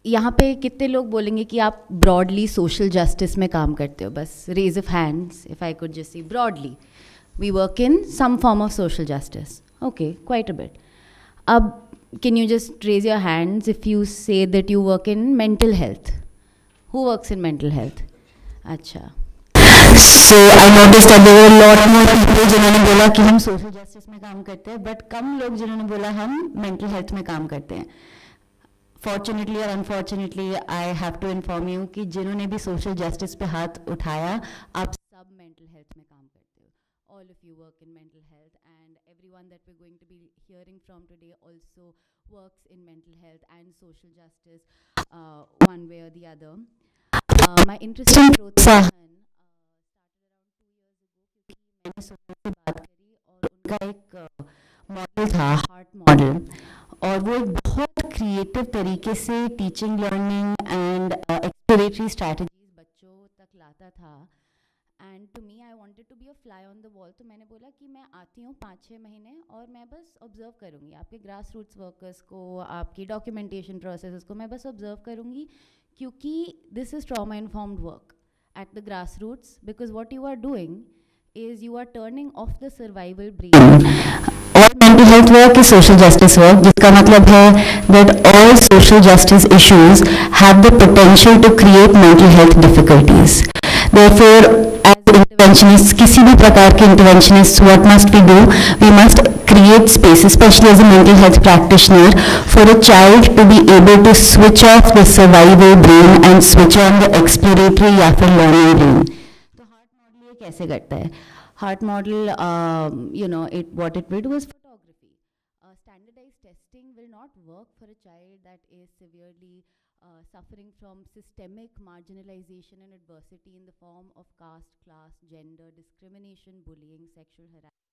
यहाँ पे कितने लोग बोलेंगे कि आप ब्रॉडली सोशल जस्टिस में काम करते हो? बस raise of hands if I could just see broadly we work in some form of social justice. Okay, quite a bit. अब can you just raise your hands if you say that you work in mental health? Who works in mental health? अच्छा. So I noticed that there were a lot more people जिन्होंने बोला कि हम social justice में काम करते हैं, but कम लोग जिन्होंने बोला हम mental health में काम करते हैं. Fortunately or unfortunately, I have to inform you कि जिन्होंने भी social justice पे हाथ उठाया, आप सब mental health में काम करते हो. All of you work in mental health, and everyone that we're going to be hearing from today also works in mental health and social justice, one way or the other. My interest in प्रोत्साहन started around 2 years ago क्योंकि मैंने सोनल से बात करी और उनका एक model था, हार्ट मॉडल, और वो एक बहुत क्रिएटिव तरीके से teaching, learning and exploratory strategies बच्चों तक लाता था. And to me I wanted to be a fly on the wall. तो मैंने बोला कि मैं आती हूँ 5-6 महीने और मैं बस ऑब्जर्व करूँगी आपके ग्रास रूट्स वर्कर्स को, आपकी डॉक्यूमेंटेशन प्रोसेस को मैं बस ऑब्जर्व करूँगी, क्योंकि this is trauma informed work at the grass roots, because what you are doing is you are turning off the survival brain. All mental health work is social justice work, जिसका मतलब है that all social justice issues have the potential to create mental health difficulties. Therefore, as interventionists, किसी भी प्रकार के interventionists, what must we do? We must create space, especially as a mental health practitioner, for a child to be able to switch off the survival brain and switch on the exploratory या फिर learning brain. कैसे करता है heart model? It what it will do is photography. Standardised testing will not work for a child that is severely suffering from systemic marginalization and adversity in the form of caste, class, gender, discrimination, bullying, sexual harassment.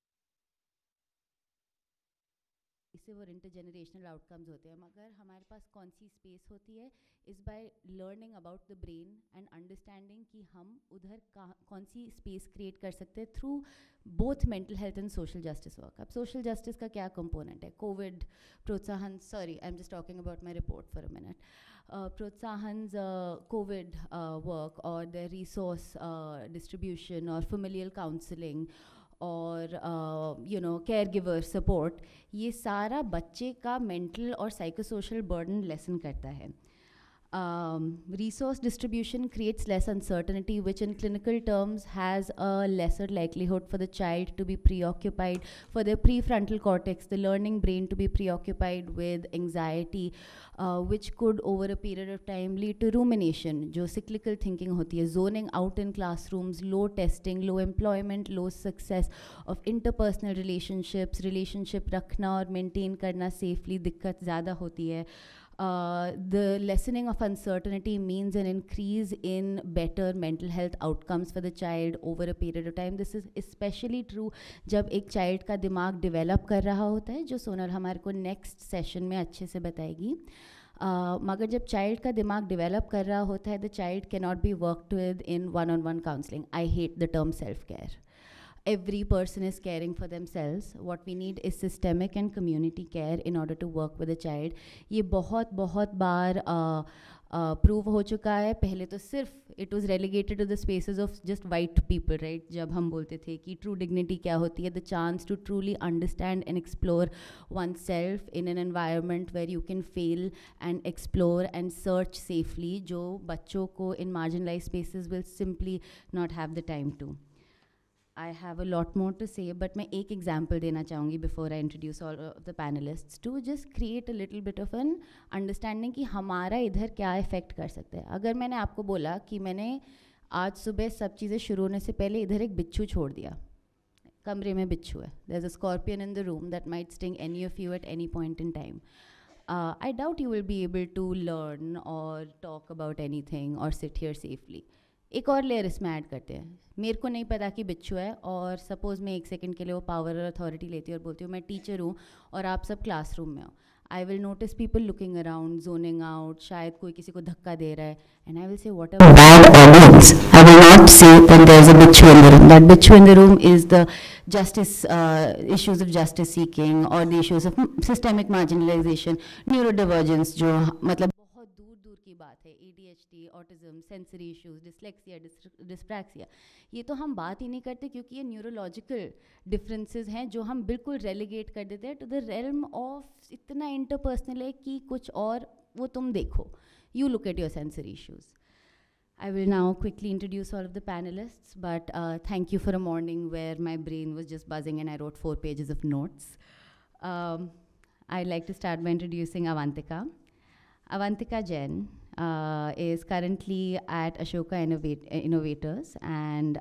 इससे वो intergenerational outcomes होते हैं. मगर हमारे पास कौन सी space होती है? Is by learning about the brain and understanding कि हम उधर कौन सी स्पेस क्रिएट कर सकते हैं through both mental health and social justice work. अब सोशल जस्टिस का क्या कंपोनेंट है? कोविड प्रोत्साहन, sorry I am just talking about my report for a minute. प्रोत्साहन, कोविड वर्क और द रिसोर्स डिस्ट्रीब्यूशन और familial काउंसलिंग और केयर गिवर सपोर्ट, ये सारा बच्चे का मेंटल और साइकोसोशल बर्डन लेसन करता है. Resource distribution creates less uncertainty, which in clinical terms has a lesser likelihood for the child to be preoccupied, for their prefrontal cortex, the learning brain, to be preoccupied with anxiety, which could over a period of time lead to rumination, जो cyclical thinking होती है, zoning out in classrooms, low testing, low employment, low success of interpersonal relationships, relationship रखना और maintain करना safely दिक्कत ज़्यादा होती है. The lessening of uncertainty means an increase in better mental health outcomes for the child over a period of time. This is especially true जब एक child का दिमाग develop कर रहा होता है, जो सोनल हमारे को next session में अच्छे से बताएगी. मगर जब child का दिमाग develop कर रहा होता है, the child cannot be worked with in one-on-one counseling. I hate the term self-care. Every person is caring for themselves. What we need is systemic and community care in order to work with a child. ये बहुत बार prove हो चुका है. पहले तो सिर्फ it was relegated to the spaces of just white people, right? जब हम बोलते थे कि true dignity क्या होती है, the chance to truly understand and explore oneself in an environment where you can fail and explore and search safely, जो बच्चों को in marginalized spaces will simply not have the time to. I have a lot more to say, but मैं एक example देना चाहूँगी before I introduce all of the panelists to just create a little bit of an understanding कि हमारा इधर क्या effect कर सकता है. अगर मैंने आपको बोला कि मैंने आज सुबह सब चीज़ें शुरू होने से पहले इधर एक बिच्छू छोड़ दिया, कमरे में बिच्छू है, there's a scorpion in the room that might sting any of you at any point in time. I doubt you will be able to learn or talk about anything or sit here safely. एक और layer इसमें add करते हैं. मेरे को नहीं पता कि बिच्छू है और सपोज़ मैं 1 सेकंड के लिए वो पावर और अथॉरिटी लेती हूँ और बोलती हूँ मैं टीचर हूँ और आप सब क्लासरूम में हो. I will notice people looking around, zoning out, शायद कोई किसी को धक्का दे रहा है, and I will say whatever bad audience. I will not say that there is a बिच्छू इन द रूम. दैट बिच्छू in the room is the justice issues of justice seeking or the issues of systemic marginalization, neurodivergence, जो मतलब की बात है, ADHD, autism, sensory issues, dyslexia, dyspraxia, ये तो हम बात ही नहीं करते क्योंकि ये न्यूरोलॉजिकल डिफरेंसेस हैं जो हम बिल्कुल रेलीगेट कर देते हैं टू द रेल्म ऑफ इतना इंटरपर्सनल है कि कुछ और वो तुम देखो. You look at your sensory issues. I will now quickly introduce all of the panelists, but thank you for a morning where my brain was just buzzing and I wrote 4 pages of notes. I'd like to start by introducing Avantika. Avantika Jain is currently at Ashoka Innovators, and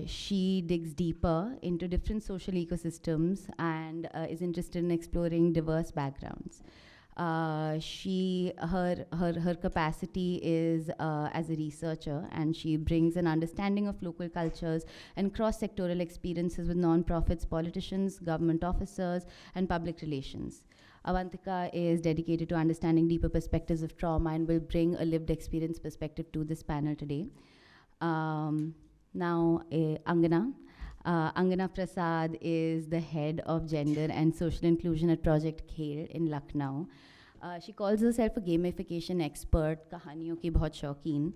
she digs deeper into different social ecosystems and is interested in exploring diverse backgrounds. Her capacity is as a researcher, and she brings an understanding of local cultures and cross-sectoral experiences with non-profits, politicians, government officers, and public relations. Avantika is dedicated to understanding deeper perspectives of trauma and will bring a lived experience perspective to this panel today. Now, Angana. Angana Prasad is the head of gender and social inclusion at Project Khel in Lucknow. She calls herself a gamification expert, kahaniyon ki bahut shaukeen,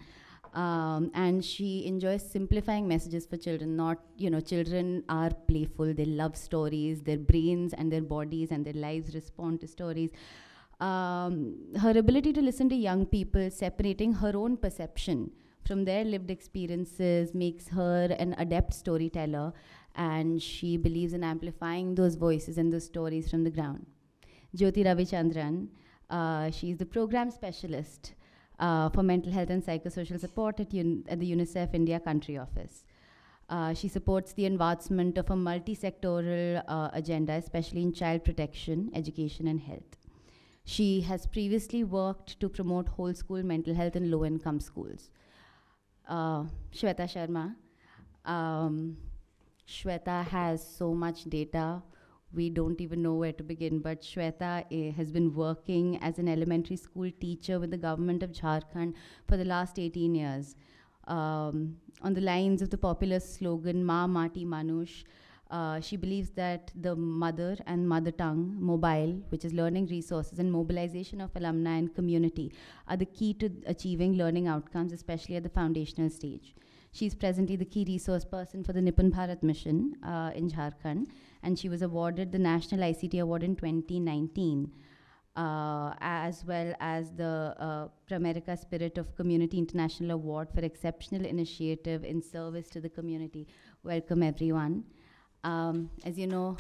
and she enjoys simplifying messages for children. Not, children are playful, they love stories, their brains and their bodies and their lives respond to stories. Her ability to listen to young people, separating her own perception from their lived experiences, makes her an adept storyteller, and she believes in amplifying those voices and those stories from the ground. Jyoti Ravichandran, she is the program specialist for mental health and psychosocial support at the UNICEF India Country Office. She supports the advancement of a multi-sectoral agenda, especially in child protection, education, and health. She has previously worked to promote whole school mental health in low-income schools. Shweta Sharma. Shweta has so much data, we don't even know where to begin, but Shweta has been working as an elementary school teacher with the government of Jharkhand for the last 18 years. On the lines of the popular slogan, Ma Mati Manush, she believes that the mother and mother tongue, mobile, which is learning resources, and mobilization of alumni and community are the key to achieving learning outcomes, especially at the foundational stage. She's presently the key resource person for the Nippon Bharat mission in Jharkhand, and she was awarded the National ICT Award in 2019, as well as the Pramerica Spirit of Community International Award for Exceptional Initiative in Service to the Community. Welcome, everyone. As you know,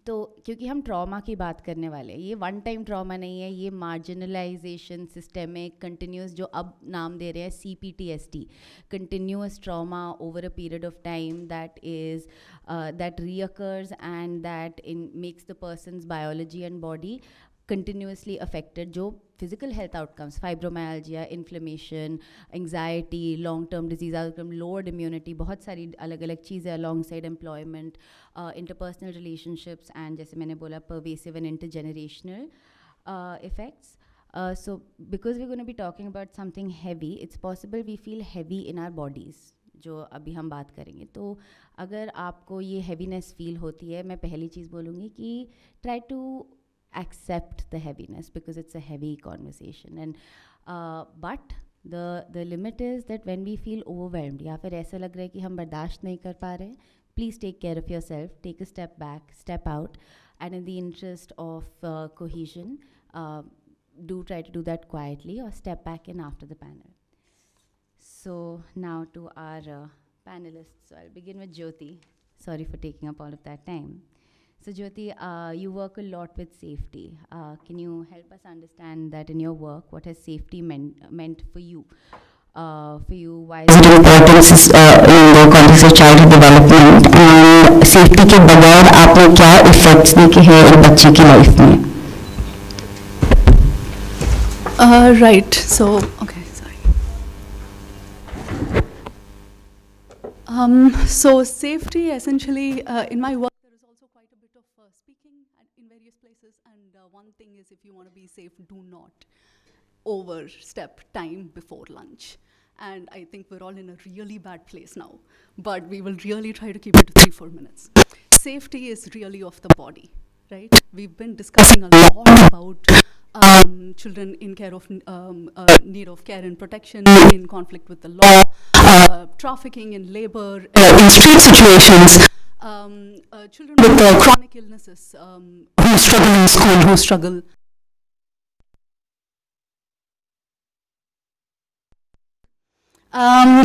तो क्योंकि हम trauma की बात करने वाले हैं, ये one time trauma नहीं है, ये मार्जिनलाइजेशन, सिस्टेमिक, कंटिन्यूस, जो अब नाम दे रहे हैं CPTSD, continuous trauma over a period of time that reoccurs and that makes the person's biology and body continuously affected, जो physical health outcomes, fibromyalgia, inflammation, anxiety, long-term disease outcome, lowered immunity, बहुत सारी अलग अलग चीज़ें alongside employment, interpersonal relationships, and जैसे मैंने बोला pervasive and intergenerational effects. So because we're going to be talking about something heavy, it's possible we feel heavy in our bodies, जो अभी हम बात करेंगे. तो अगर आपको ये heaviness feel होती है, मैं पहली चीज़ बोलूँगी कि try to accept the heaviness, because it's a heavy conversation, and but the limit is that when we feel overwhelmed या फिर ऐसा लग रहा है कि हम बर्दाश्त नहीं कर पा रहे, please take care of yourself, take a step back, step out, and in the interest of cohesion, do try to do that quietly or step back in after the panel. So now to our panelists. So I'll begin with Jyoti. Sorry for taking up all of that time. So Jyoti, you work a lot with safety. Can you help us understand that in your work, what has safety meant for you? Why is it important in the context of childhood development? And safety के बगैर आपने क्या effects देखे हैं एक बच्चे की life में? Right. So okay, sorry. So safety, essentially, in my work, speaking in various places, and one thing is, if you want to be safe, do not overstep time before lunch. And I think we're all in a really bad place now, but we will really try to keep it to 3-4 minutes. Safety is really of the body, right? We've been discussing a lot about children in care of need of care and protection, in conflict with the law, trafficking in labor, in street situations, children with chronic illnesses who struggle in school, who struggle.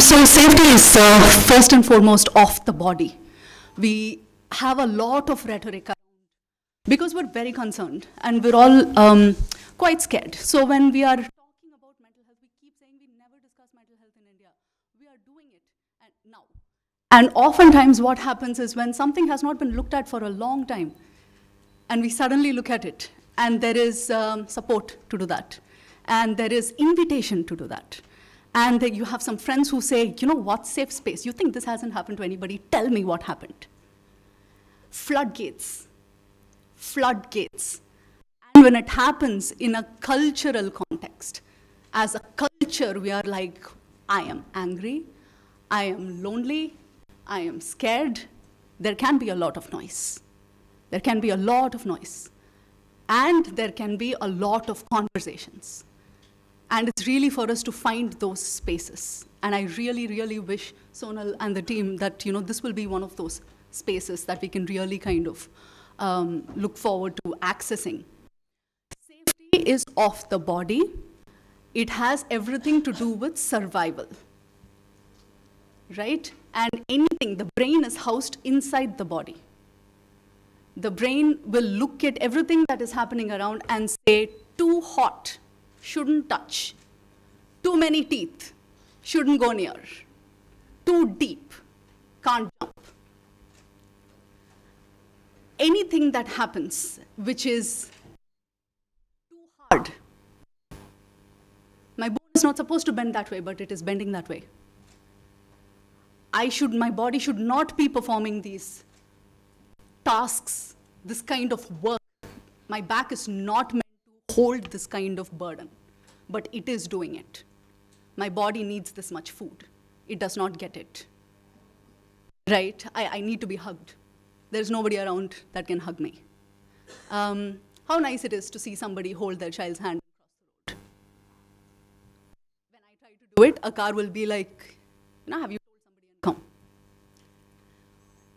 So safety is first and foremost of the body. We have a lot of rhetoric because we're very concerned and we're all quite scared. So when we are talking about mental health, we keep saying we never discuss mental health in India. We are doing it now. And oftentimes what happens is when something has not been looked at for a long time, and we suddenly look at it, and there is support to do that, and there is invitation to do that. And you have some friends who say, you know what, safe space. You think this hasn't happened to anybody? Tell me what happened. Floodgates. Floodgates. And when it happens in a cultural context, as a culture, we are like, I am angry, I am lonely, I am scared. There can be a lot of noise. There can be a lot of noise. And there can be a lot of conversations. And it's really for us to find those spaces. And I really, really wish Sonal and the team that this will be one of those spaces that we can really kind of look forward to accessing. Safety is of the body. It has everything to do with survival, right? And anything, the brain is housed inside the body. The brain will look at everything that is happening around and say, too hot, shouldn't touch. Too many teeth, shouldn't go near. Too deep, can't jump. Anything that happens which is too hard, my bone is not supposed to bend that way, but it is bending that way. My body should not be performing these tasks, this kind of work. My back is not meant to hold this kind of burden, but it is doing it. My body needs this much food. It does not get it, right? I need to be hugged. There's nobody around that can hug me. How nice it is to see somebody hold their child's hand across the road. When I try to do it, a car will be like, have you told somebody and come?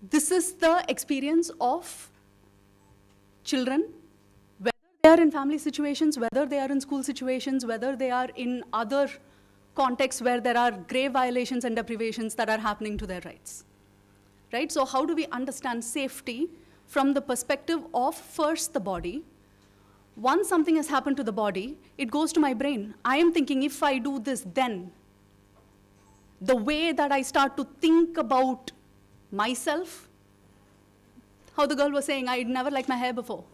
This is the experience of children, whether they are in family situations, whether they are in school situations, whether they are in other contexts where there are grave violations and deprivations that are happening to their rights. Right? So how do we understand safety from the perspective of first the body? Once something has happened to the body, it goes to my brain. I am thinking, if I do this, then the way that I start to think about myself, how the girl was saying, I'd never liked my hair before,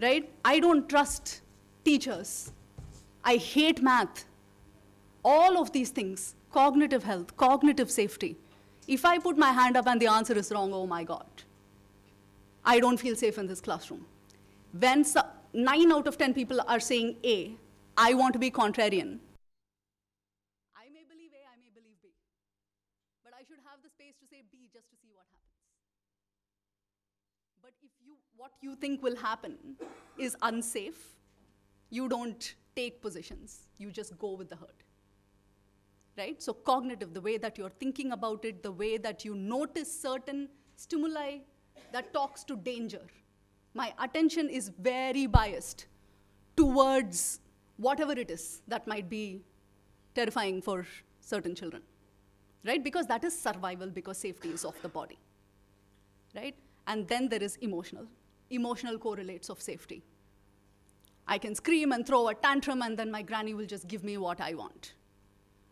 right? I don't trust teachers. I hate math. All of these things, cognitive health, cognitive safety. If I put my hand up and the answer is wrong, oh my God, I don't feel safe in this classroom. When 9 out of 10 people are saying A, I want to be contrarian. I may believe A, I may believe B. But I should have the space to say B just to see what happens. But if what you think will happen is unsafe, you don't take positions. You just go with the herd. Right? So cognitive, the way that you're thinking about it, the way that you notice certain stimuli that talks to danger. My attention is very biased towards whatever it is that might be terrifying for certain children. Right? Because that is survival, because safety is of the body. Right? And then there is emotional. Emotional correlates of safety. I can scream and throw a tantrum and then my granny will just give me what I want.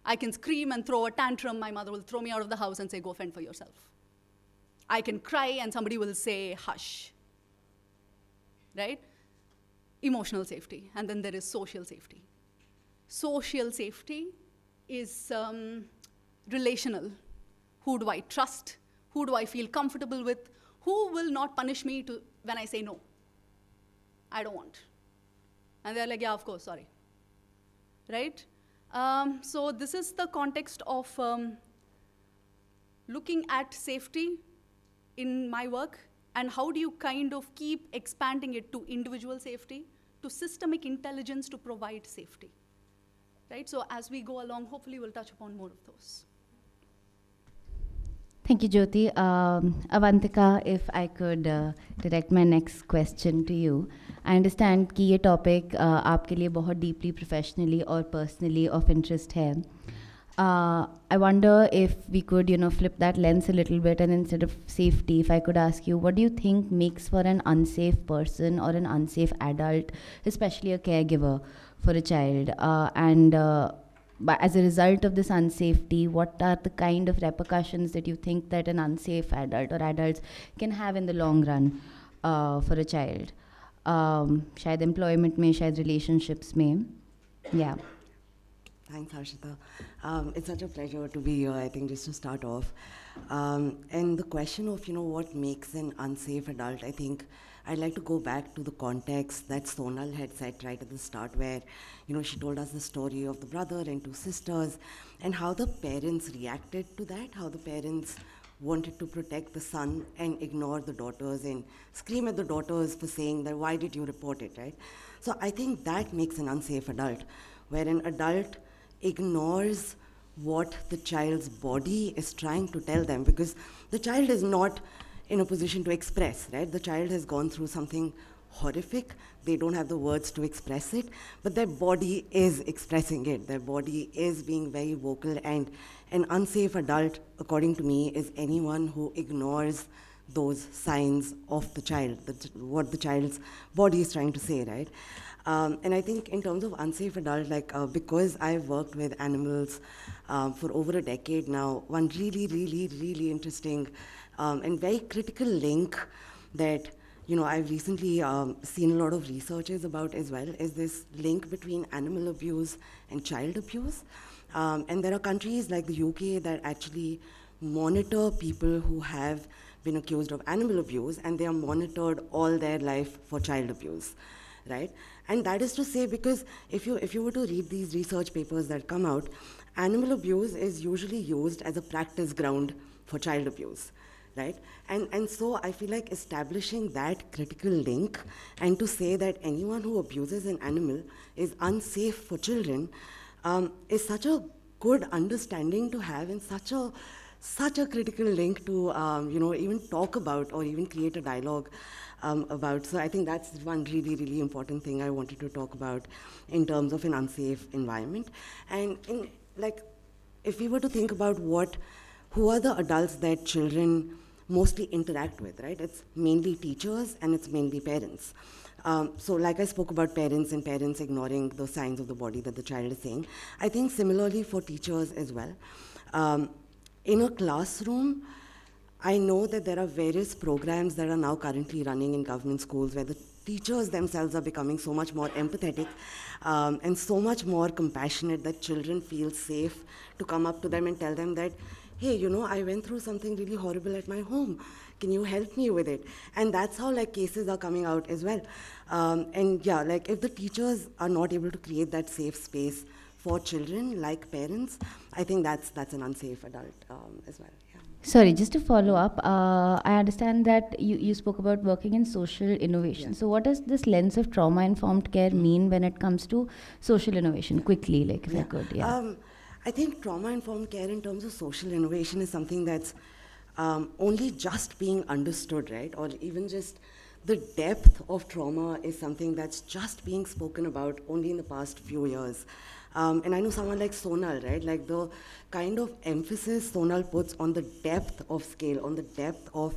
I can scream and throw a tantrum, my mother will throw me out of the house and say, go fend for yourself. I can cry and somebody will say, hush. Right? Emotional safety. And then there is social safety. Social safety is relational. Who do I trust? Who do I feel comfortable with? Who will not punish me when I say no? I don't want. And they're like, yeah, of course, sorry. Right? So this is the context of looking at safety in my work And how do you kind of keep expanding it to individual safety, to systemic intelligence to provide safety, right? So as we go along, hopefully we'll touch upon more of those. Thank you, Jyoti. Avantika, if I could direct my next question to you. I understand कि ये topic आपके लिए बहुत deeply professionally or personally of interest है. I wonder if we could, flip that lens a little bit, and instead of safety, if I could ask you, what do you think makes for an unsafe person or an unsafe adult, especially a caregiver for a child? But as a result of this unsafety, what are the kind of repercussions that you think that an unsafe adult or adults can have in the long run for a child? शायद employment में, शायद relationships में. Yeah. Thanks, Harshita. It's such a pleasure to be here, I think, just to start off. And the question of, what makes an unsafe adult, I think I'd like to go back to the context that Sonal had set right at the start, where, she told us the story of the brother and two sisters, and how the parents reacted to that, how the parents wanted to protect the son and ignore the daughters and scream at the daughters for saying that, why did you report it, right? So I think that makes an unsafe adult, where an adult ignores what the child's body is trying to tell them, because the child is not in a position to express, right? The child has gone through something horrific. They don't have the words to express it, but their body is expressing it. Their body is being very vocal, and an unsafe adult, according to me, is anyone who ignores those signs of the child, what the child's body is trying to say, right? And I think in terms of unsafe adult, because I've worked with animals for over a decade now, one really, really, really interesting and very critical link that I've recently seen a lot of researches about as well, is this link between animal abuse and child abuse. And there are countries like the UK that actually monitor people who have been accused of animal abuse, and they are monitored all their life for child abuse, right? And that is to say, because if you were to read these research papers that come out, animal abuse is usually used as a practice ground for child abuse, right? And so I feel like establishing that critical link, and to say that anyone who abuses an animal is unsafe for children, is such a good understanding to have, and such a critical link to even talk about or even create a dialogue about. So I think that's one really, really important thing I wanted to talk about in terms of an unsafe environment. And if we were to think about who are the adults that children mostly interact with, right? It's mainly teachers and it's mainly parents. So like I spoke about parents and parents ignoring the signs of the body that the child is saying, I think similarly for teachers as well. In a classroom, I know that there are various programs that are now currently running in government schools where the teachers themselves are becoming so much more empathetic and so much more compassionate that children feel safe to come up to them and tell them that, hey, I went through something really horrible at my home. Can you help me with it? And that's how cases are coming out as well. And yeah, if the teachers are not able to create that safe space for children, like parents, I think that's an unsafe adult as well. Yeah. Sorry, just to follow up, I understand that you spoke about working in social innovation. Yeah. So what does this lens of trauma-informed care mean when it comes to social innovation? Quickly, if I could. Yeah. I think trauma-informed care in terms of social innovation is something that's only just being understood, right? Or even just the depth of trauma is something that's just being spoken about only in the past few years. And I know someone like Sonal, right? The kind of emphasis Sonal puts on the depth of scale, on the depth of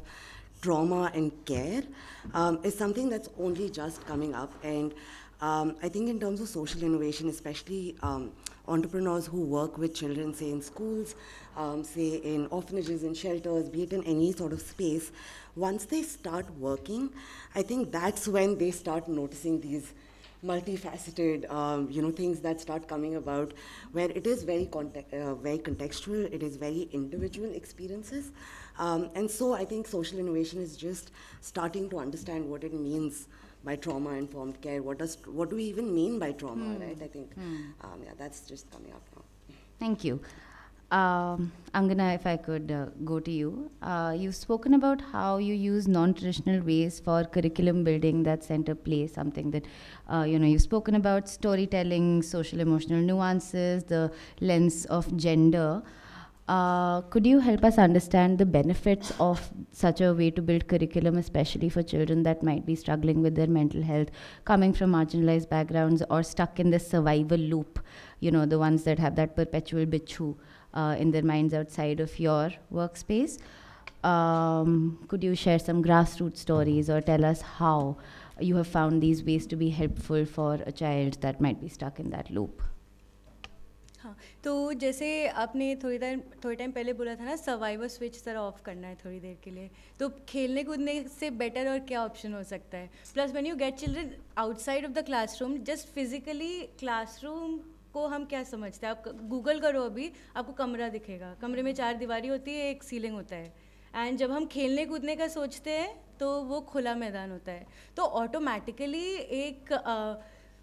trauma and care is something that's only just coming up. And I think in terms of social innovation, especially entrepreneurs who work with children, say in schools, say in orphanages and shelters, be it in any sort of space, once they start working, I think that's when they start noticing these multifaceted, things that start coming about, where it is very contextual, it is very individual experiences. And so I think social innovation is just starting to understand what it means by trauma-informed care. What do we even mean by trauma, right? I think, that's just coming up now. Thank you. Angana, if I could go to you. You've spoken about how you use non-traditional ways for curriculum building that center play, something that, you've spoken about storytelling, social emotional nuances, the lens of gender. Could you help us understand the benefits of such a way to build curriculum, especially for children that might be struggling with their mental health, coming from marginalized backgrounds or stuck in this survival loop, the ones that have that perpetual bichu in their minds outside of your workspace? Could you share some grassroots stories or tell us how you have found these ways to be helpful for a child that might be stuck in that loop? हाँ, तो जैसे आपने थोड़ी time पहले बोला था ना, survivor switch तरह ऑफ करना है थोड़ी देर के लिए, तो खेलने कूदने से बेटर और क्या ऑप्शन हो सकता है. Plus when you get children outside of the classroom, just physically classroom को हम क्या समझते हैं, आप गूगल करो अभी, आपको कमरा दिखेगा, कमरे में 4 दीवारी होती है, एक सीलिंग होता है. एंड जब हम खेलने कूदने का सोचते हैं तो वो खुला मैदान होता है. तो ऑटोमेटिकली एक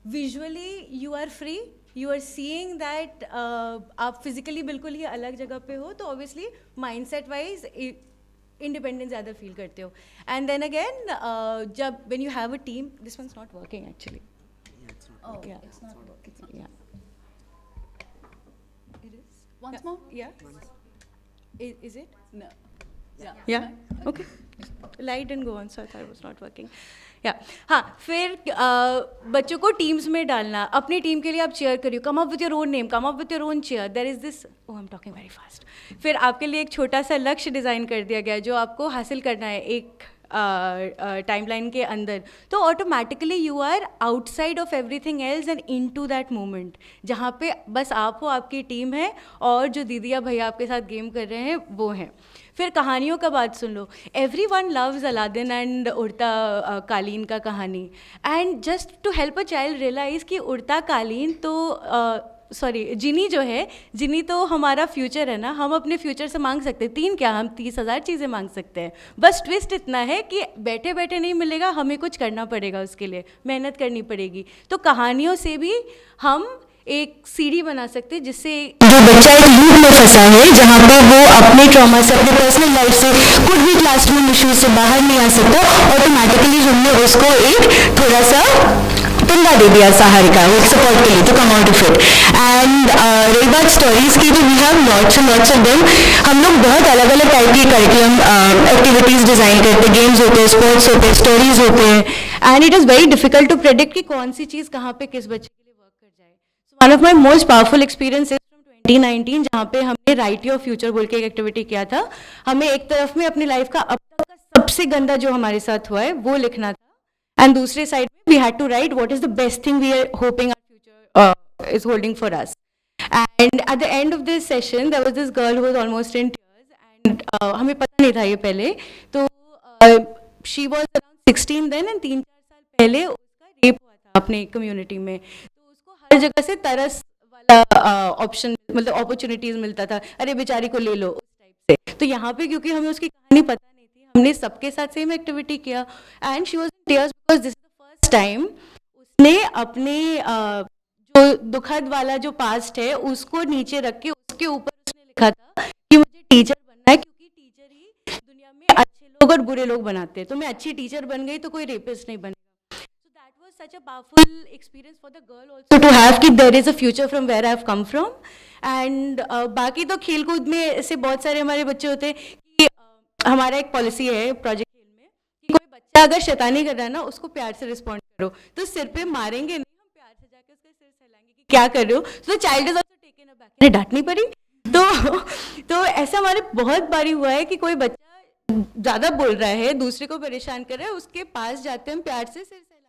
visually you are free, you are seeing that आप फिजिकली बिल्कुल ही अलग जगह पे हो, तो ऑब्वियसली माइंडसेट वाइज इंडिपेंडेंस ज़्यादा फील करते हो. एंड देन अगेन जब when you have a team, this one's not working actually. It's not working. Yeah. It is. Once more? Yeah. Is it? No. Yeah. Okay. Light didn't go on, so I thought it was not working. Yeah. हाँ, फिर बच्चों को teams में डालना. अपनी team के लिए आप चेयर करिए. Come up with your own name, come up with your own chair. There is this, I am talking very fast. फिर आपके लिए एक छोटा सा लक्ष्य डिज़ाइन कर दिया गया जो आपको हासिल करना है एक टाइमलाइन के अंदर. तो automatically you are outside of everything else and into that moment, जहाँ पे बस आप हो, आपकी टीम है और जो दीदी या भैया आपके साथ गेम कर रहे हैं वो हैं. फिर कहानियों का बात सुन लो. एवरीवन लव्स अलादीन एंड उड़ता कालीन का कहानी. And just to help a child realise कि उड़ता कालीन तो जिनी जो है, जिनी तो हमारा फ्यूचर है ना, हम अपने फ्यूचर से मांग सकते हैं 3 क्या, हम 30,000 चीज़ें मांग सकते हैं. बस ट्विस्ट इतना है कि बैठे बैठे नहीं मिलेगा, हमें कुछ करना पड़ेगा, उसके लिए मेहनत करनी पड़ेगी. तो कहानियों से भी हम एक सीढ़ी बना सकते हैं जिससे जो बच्चा एक लूप में फंसा है, जहाँ पे वो अपने ट्रॉमा से, अपने पर्सनल लाइफ से, कुछ भी क्लासरूम इश्यूज से बाहर नहीं आ सकता, ऑटोमेटिकली हमने उसको एक थोड़ा सा पिंडा दे दिया सहारे का, एक सपोर्ट के लिए, तो come out of it. And रही बात स्टोरीज की, तो we have lots and lots of them. हम लोग बहुत अलग अलग टाइप की करिकुलम एक्टिविटीज़ डिज़ाइन करते हैं. गेम्स होते हैं, स्पोर्ट्स होते हैं, स्टोरीज होते हैं. And it is very difficult to predict कि कौन सी चीज़ कहाँ पे किस बच्चे के लिए वर्क कर जाए. One of my most powerful experience is from 2019, जहाँ पे हमने राइट योर फ्यूचर बोल के एक एक्टिविटी किया था. हमें एक तरफ में अपनी लाइफ का अब तक का सबसे गंदा जो हमारे साथ हुआ है वो लिखना था, एंड दूसरे साइड में we had to write what is the best thing we are hoping our future is holding for us. And at the end of this session there was this girl who was almost in tears, and हमें पता नहीं था ये पहले, तो she was around 16 then, and 3-4 साल पहले उसका रेप हुआ था अपने कम्युनिटी में. तो उसको हर जगह से तरस वाला ऑप्शन, मतलब अपॉर्चुनिटीज मिलता था, अरे बेचारी को ले लो उस टाइप से. तो यहाँ पे क्योंकि हमें उसकी कहानी पता नहीं थी, हमने सबके साथ सेम एक्टिविटी किया, and she was in tears because this is the first time उसने अपने जो दुखद वाला जो पास्ट है उसको नीचे रख के उसके ऊपर उसने लिखा था कि मुझे टीचर बनना है, क्योंकि टीचर ही दुनिया में अच्छे लोग और बुरे लोग बनाते हैं. तो मैं अच्छी टीचर बन गई तो कोई रेपिस्ट नहीं बनेगा. So that was such a powerful experience for the girl also to have कि there is a future from where I have come from. And बाकी तो खेल कूद में ऐसे बहुत सारे हमारे बच्चे होते हैं कि हमारा एक पॉलिसी है प्रोजेक्ट खेल में कि कोई बच्चा अगर शैतानी कर रहा है ना, उसको प्यार से रिस्पॉन्ड करो. तो सिर पे मारेंगे नहीं, हम प्यार से जाके उसके सिर सहलाएंगे कि क्या कर रहे हो. तो child is also taken aback, इन्हें डांटनी पड़ी. तो ऐसा हमारे बहुत बारी हुआ है कि कोई बच्चा ज़्यादा बोल रहा है, दूसरे को परेशान कर रहा है, उसके पास जाते हैं प्यार से सिर सहलाएंगे,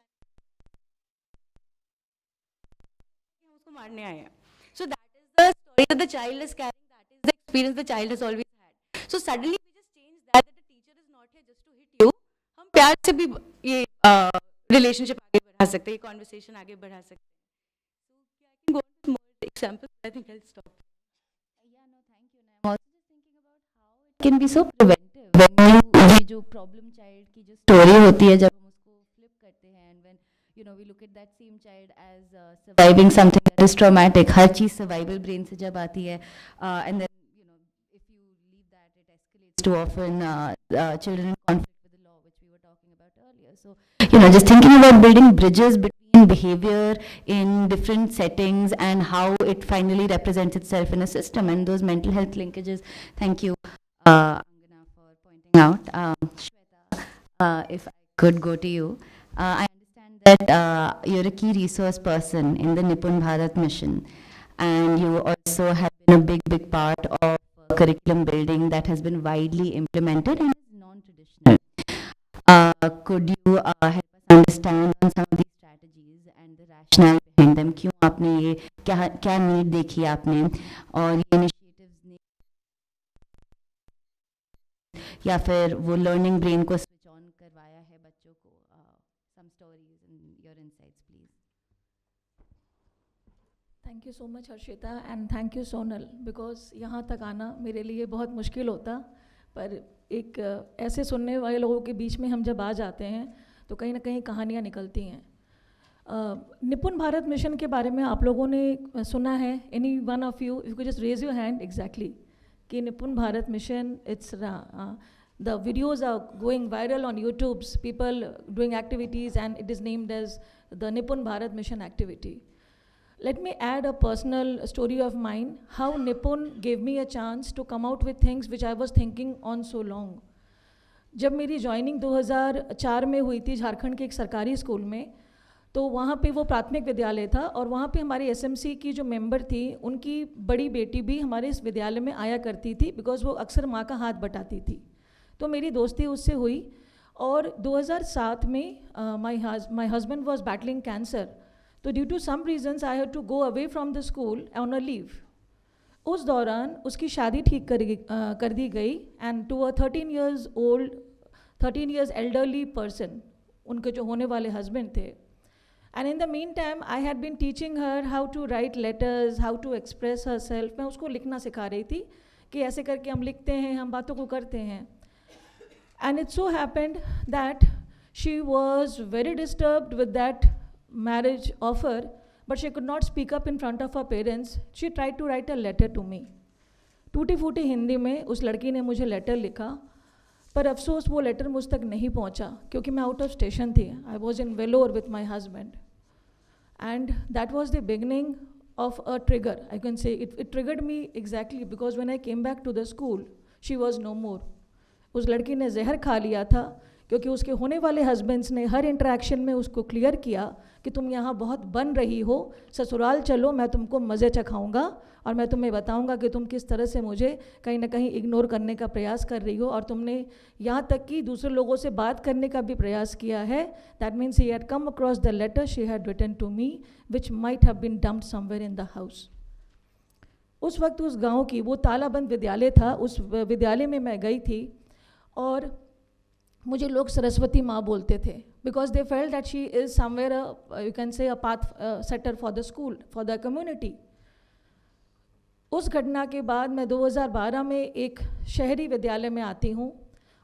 उसको मारने आए हैं. So that is the story that the child is carrying. That is the experience the child has always had. So suddenly we just change that the teacher is not here just to hit you. हम प्यार से भी ये relationship आगे बढ़ा सकते हैं, ये कॉन्वर्सेशन आगे बढ़ा सकते हैं. So I can go into more examples. I think I'll stop. Yeah, no, thank you. I'm also just thinking about how it can be so preventive when ये जो problem child की जो story होती है, जब हम उसको flip करते हैं, and when we look at that same child as surviving something that is traumatic, her cheese survival brain से जब आती है, and then too often children in conflict with the law, which we were talking about earlier. So, just thinking about building bridges between behavior in different settings and how it finally represents itself in a system, and those mental health linkages. Thank you, Angana, for pointing out. Shweta, if I could go to you. I understand that you're a key resource person in the Nipun Bharat mission, and you also have been a big part of curriculum building that has been widely implemented and is non-traditional. Could you help us understand on some of these strategies and the rationale behind them? क्यों आपने ये क्या need देखी आपने और ये initiatives ने या फिर वो learning brain को switch on करवाया है बच्चों को? Some stories and your insights, please. Thank you so much Harshita and thank you Sonal, because यहाँ तक आना मेरे लिए बहुत मुश्किल होता, पर एक ऐसे सुनने वाले लोगों के बीच में हम जब आ जाते हैं तो कहीं ना कहीं कहानियाँ निकलती हैं. निपुण भारत मिशन के बारे में आप लोगों ने सुना है? Any one of you if you just raise your hand. Exactly, कि Nipun Bharat mission, it's the videos are going viral on YouTube, people doing activities, and it is named as the Nipun Bharat Mission activity. Let me add a personal story of mine, how Nipun gave me a chance to come out with things which I was thinking on so long. जब मेरी joining 2004 में हुई थी झारखंड के एक सरकारी school में, तो वहाँ पे वो प्राथमिक विद्यालय था और वहाँ पे हमारी SMC की जो मेंबर थी उनकी बड़ी बेटी भी हमारे इस विद्यालय में आया करती थी, बिकॉज वो अक्सर माँ का हाथ बटाती थी. तो मेरी दोस्ती उससे हुई और 2007 में my husband was battling cancer, तो due to some reasons I had to go away from the school on a leave. उस दौरान उसकी शादी ठीक कर दी गई and to a 13 years elderly person, उनके जो होने वाले हस्बैंड थे. And in the mean time I had been teaching her how to write letters, how to express herself. मैं उसको लिखना सिखा रही थी कि ऐसे करके हम लिखते हैं, हम बातों को करते हैं. And it so happened that she was very disturbed with that marriage offer, but she could not speak up in front of her parents. She tried to write a letter to me. टूटी फूटी हिंदी में उस लड़की ने मुझे letter लिखा, पर अफसोस वो लेटर मुझ तक नहीं पहुंचा क्योंकि मैं आउट ऑफ स्टेशन थी. I was in Vellore with my husband, and that was the beginning of a trigger. I can say it triggered me exactly because when I came back to the school, she was no more. उस लड़की ने जहर खा लिया था क्योंकि उसके होने वाले हस्बैंड्स ने हर इंटरेक्शन में उसको क्लियर किया कि तुम यहाँ बहुत बन रही हो, ससुराल चलो, मैं तुमको मज़े चखाऊंगा और मैं तुम्हें बताऊंगा कि तुम किस तरह से मुझे कहीं ना कहीं इग्नोर करने का प्रयास कर रही हो और तुमने यहाँ तक कि दूसरे लोगों से बात करने का भी प्रयास किया है. That means he had come across the letter she had written to me which might have been dumped somewhere in the house. उस वक्त उस गाँव की वो तालाबंद विद्यालय था, उस विद्यालय में मैं गई थी और मुझे लोग सरस्वती माँ बोलते थे because they felt that she is somewhere you can say a path setter for the school, for the community. उस घटना के बाद मैं 2012 में एक शहरी विद्यालय में आती हूँ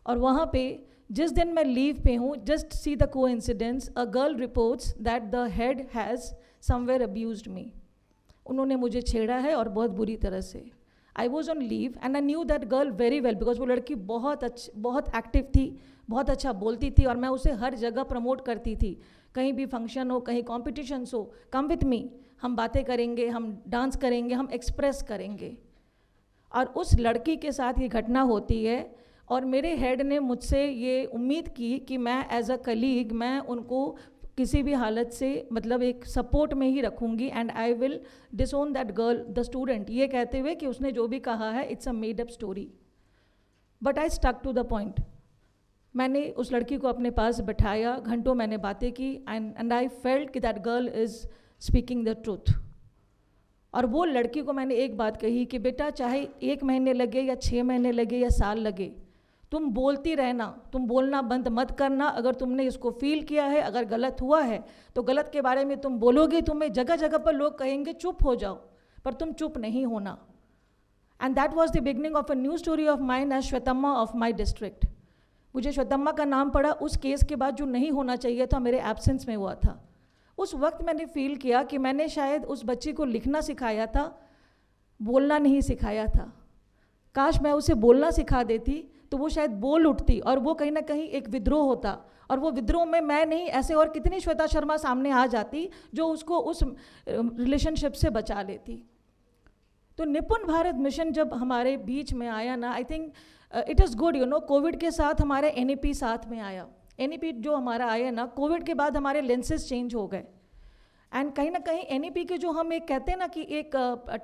और वहाँ पे जिस दिन मैं लीव पे हूँ, just see the coincidence, a girl reports that the head has somewhere abused me. उन्होंने मुझे छेड़ा है और बहुत बुरी तरह से. I was on leave and I knew that girl very well because वो लड़की बहुत एक्टिव थी, बहुत अच्छा बोलती थी और मैं उसे हर जगह प्रमोट करती थी. कहीं भी फंक्शन हो, कहीं कॉम्पिटिशन्स हो, कम विथ मी, हम बातें करेंगे, हम डांस करेंगे, हम एक्सप्रेस करेंगे. और उस लड़की के साथ ये घटना होती है और मेरे हेड ने मुझसे ये उम्मीद की कि मैं एज अ कलीग मैं उनको किसी भी हालत से मतलब एक सपोर्ट में ही रखूँगी and I will disown that girl, the student, ये कहते हुए कि उसने जो भी कहा है it's a made up story. But I stuck to the point. मैंने उस लड़की को अपने पास बैठाया, घंटों मैंने बातें की एंड आई फेल्ट कि that girl is speaking the truth. और वो लड़की को मैंने एक बात कही कि बेटा चाहे 1 महीने लगे या 6 महीने लगे या साल लगे, तुम बोलती रहना, तुम बोलना बंद मत करना. अगर तुमने इसको फील किया है, अगर गलत हुआ है तो गलत के बारे में तुम बोलोगे, तुम्हें जगह जगह पर लोग कहेंगे चुप हो जाओ, पर तुम चुप नहीं होना. And that was the beginning of a new story of mine as Shwetamma of my district. मुझे श्वेतम्मा का नाम पड़ा उस केस के बाद जो नहीं होना चाहिए था, मेरे एब्सेंस में हुआ था. उस वक्त मैंने फील किया कि मैंने शायद उस बच्ची को लिखना सिखाया था, बोलना नहीं सिखाया था. काश मैं उसे बोलना सिखा देती तो वो शायद बोल उठती और वो कहीं ना कहीं एक विद्रोह होता, और वो विद्रोह में मैं नहीं, ऐसे और कितनी श्वेता शर्मा सामने आ जाती जो उसको उस रिलेशनशिप से बचा लेती। तो निपुण भारत मिशन जब हमारे बीच में आया ना, आई think it is good, you know, Covid के साथ हमारे NEP साथ में आया। NEP जो हमारा आया ना, कोविड के बाद हमारे लेंसेज चेंज हो गए, एंड कहीं ना कहीं NEP के जो हम एक कहते हैं ना कि एक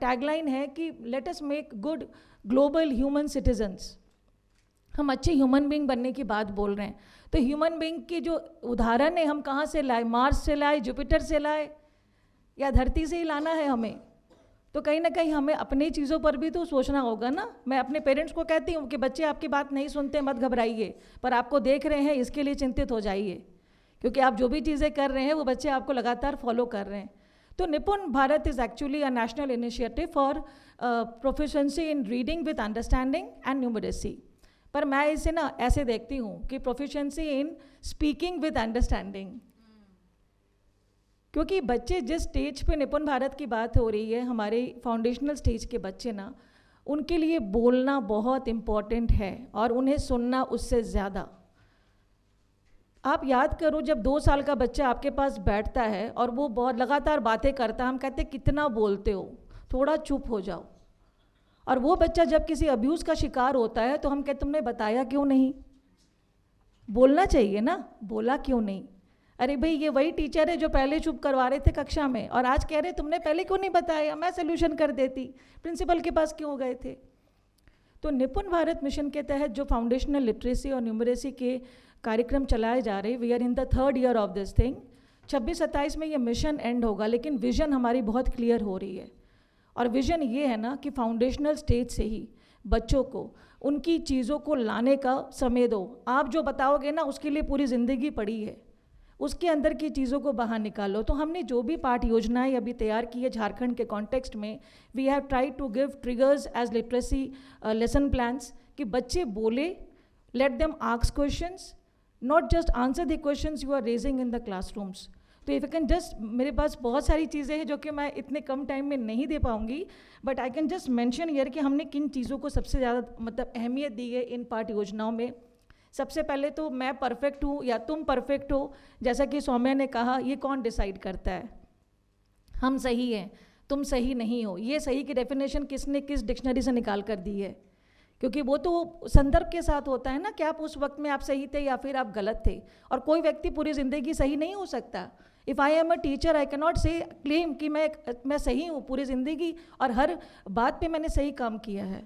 टैगलाइन है कि let us make good global human citizens, हम अच्छे ह्यूमन बींग बनने की बात बोल रहे हैं। तो ह्यूमन बींग की जो उदाहरण है हम कहाँ से लाए, मार्स से लाए, जुपिटर से लाए, या धरती से ही लाना है हमें? तो कहीं ना कहीं हमें अपनी चीज़ों पर भी तो सोचना होगा ना। मैं अपने पेरेंट्स को कहती हूँ कि बच्चे आपकी बात नहीं सुनते, मत घबराइए, पर आपको देख रहे हैं इसके लिए चिंतित हो जाइए, क्योंकि आप जो भी चीज़ें कर रहे हैं वो बच्चे आपको लगातार फॉलो कर रहे हैं। तो निपुण Bharat is actually a national initiative for proficiency in reading with understanding and numeracy. पर मैं इसे ना ऐसे देखती हूँ कि proficiency in speaking with understanding, क्योंकि बच्चे जिस स्टेज पे निपुण भारत की बात हो रही है, हमारे फाउंडेशनल स्टेज के बच्चे ना, उनके लिए बोलना बहुत इम्पॉर्टेंट है और उन्हें सुनना उससे ज़्यादा। आप याद करो, जब 2 साल का बच्चा आपके पास बैठता है और वो बहुत लगातार बातें करता है, हम कहते हैं कितना बोलते हो, थोड़ा चुप हो जाओ। और वो बच्चा जब किसी अब्यूज़ का शिकार होता है तो हम कहते तुमने बताया क्यों नहीं? बोलना चाहिए ना, बोला क्यों नहीं? अरे भाई, ये वही टीचर है जो पहले चुप करवा रहे थे कक्षा में और आज कह रहे तुमने पहले क्यों नहीं बताया, मैं सोल्यूशन कर देती, प्रिंसिपल के पास क्यों गए थे? तो निपुण भारत मिशन के तहत जो फाउंडेशनल लिटरेसी और न्यूमरेसी के कार्यक्रम चलाए जा रहे, we are in the 3rd year of this thing. 26-27 में ये मिशन एंड होगा, लेकिन विजन हमारी बहुत क्लियर हो रही है। और विजन ये है ना कि फाउंडेशनल स्टेज से ही बच्चों को उनकी चीज़ों को लाने का समय दो। आप जो बताओगे ना उसके लिए पूरी ज़िंदगी पड़ी है, उसके अंदर की चीज़ों को बाहर निकालो। तो हमने जो भी पाठ योजनाएं अभी तैयार की है झारखंड के कॉन्टेक्स्ट में, we have try to give triggers as literacy lesson plans, कि बच्चे बोले, let them ask questions, not just answer the questions you are raising in the classrooms. तो इफ़ यू कैन जस्ट, मेरे पास बहुत सारी चीज़ें हैं जो कि मैं इतने कम टाइम में नहीं दे पाऊँगी, but I can just mention here कि हमने किन चीज़ों को सबसे ज़्यादा मतलब अहमियत दी है इन पाठ योजनाओं में। सबसे पहले तो मैं परफेक्ट हूँ या तुम परफेक्ट हो, जैसा कि सौम्या ने कहा, ये कौन डिसाइड करता है? हम सही हैं, तुम सही नहीं हो। ये सही की डेफिनेशन किसने किस डिक्शनरी से निकाल कर दी है? क्योंकि वो तो संदर्भ के साथ होता है ना कि आप उस वक्त में आप सही थे या फिर आप गलत थे, और कोई व्यक्ति पूरी ज़िंदगी सही नहीं हो सकता। If I am a teacher I can not से क्लेम कि मैं सही हूँ पूरी ज़िंदगी और हर बात पे मैंने सही काम किया है।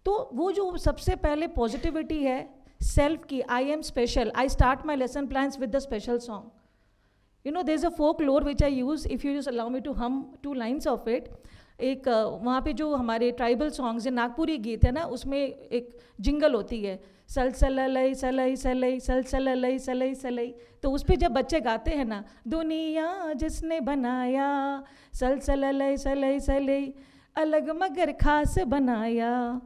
तो वो जो सबसे पहले पॉजिटिविटी है सेल्फ की, I am special, I start my lesson plans with the special song. You know, there is a folklore which I use, if you just allow me to hum 2 lines of it. एक वहाँ पे जो हमारे tribal songs है, नागपुरी गीत है ना, उसमें एक जिंगल होती है, सल सलई सलई सलई सल सलई सलई सलई। तो उस पर जब बच्चे गाते हैं ना, दुनिया जिसने बनाया सल सलई सलई सलई, अलग मगर खास बनाया,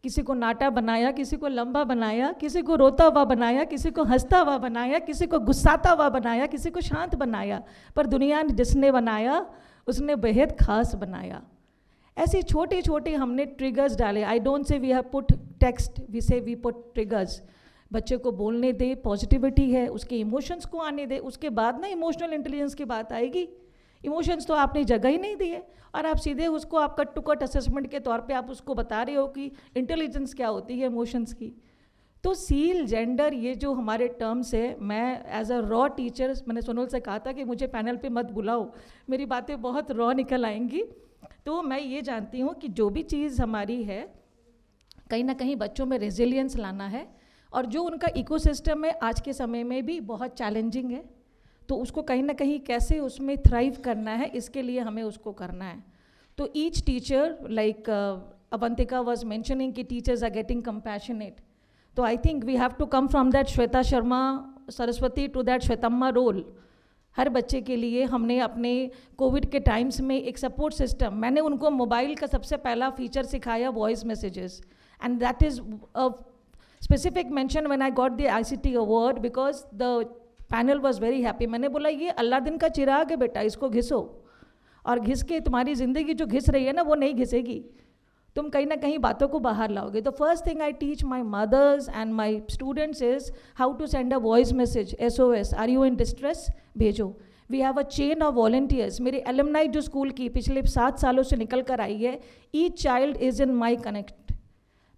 किसी को नाटा बनाया, किसी को लंबा बनाया, किसी को रोता हुआ बनाया, किसी को हंसता हुआ बनाया, किसी को गुस्साता हुआ बनाया, किसी को शांत बनाया, पर दुनिया जिसने बनाया उसने बेहद खास बनाया। ऐसी छोटी छोटी हमने ट्रिगर्स डाले। I don't say we have put text, we say we put triggers. बच्चे को बोलने दे, पॉजिटिविटी है, उसके इमोशंस को आने दे, उसके बाद ना इमोशनल इंटेलिजेंस की बात आएगी। इमोशंस तो आपने जगह ही नहीं दिए और आप सीधे उसको आप कट टू कट असेसमेंट के तौर पे आप उसको बता रहे हो कि इंटेलिजेंस क्या होती है इमोशंस की। तो सील, जेंडर, ये जो हमारे टर्म्स है, मैं एज अ रॉ टीचर, मैंने सोनल से कहा था कि मुझे पैनल पे मत बुलाओ, मेरी बातें बहुत रॉ निकल आएंगी। तो मैं ये जानती हूँ कि जो भी चीज़ हमारी है, कहीं ना कहीं बच्चों में रेजिलियंस लाना है, और जो उनका इकोसिस्टम है आज के समय में भी बहुत चैलेंजिंग है, तो उसको कहीं ना कहीं कैसे उसमें थ्राइव करना है, इसके लिए हमें उसको करना है। तो each teacher, like Avantika was mentioning कि टीचर्स आर गेटिंग कंपैशनेट, तो I think we have to come from that Shweta Sharma Saraswati to that Shwetamma role. हर बच्चे के लिए हमने अपने कोविड के टाइम्स में एक सपोर्ट सिस्टम, मैंने उनको मोबाइल का सबसे पहला फीचर सिखाया, voice messages, and that is a specific mention when I got the ICT award because the panel was very happy. मैंने बोला ये अल्लादीन का चिराग है बेटा, इसको घिसो, और घिस के तुम्हारी ज़िंदगी जो घिस रही है ना वो नहीं घिसेगी। तुम कहीं ना कहीं बातों को बाहर लाओगे. तो first thing I teach my mothers and my students is how to send a voice message, SOS, are you in distress, भेजो. We have a chain of volunteers. मेरी एलुमनाई जो स्कूल की पिछले 7 सालों से निकल कर आई है, each child is in my connect.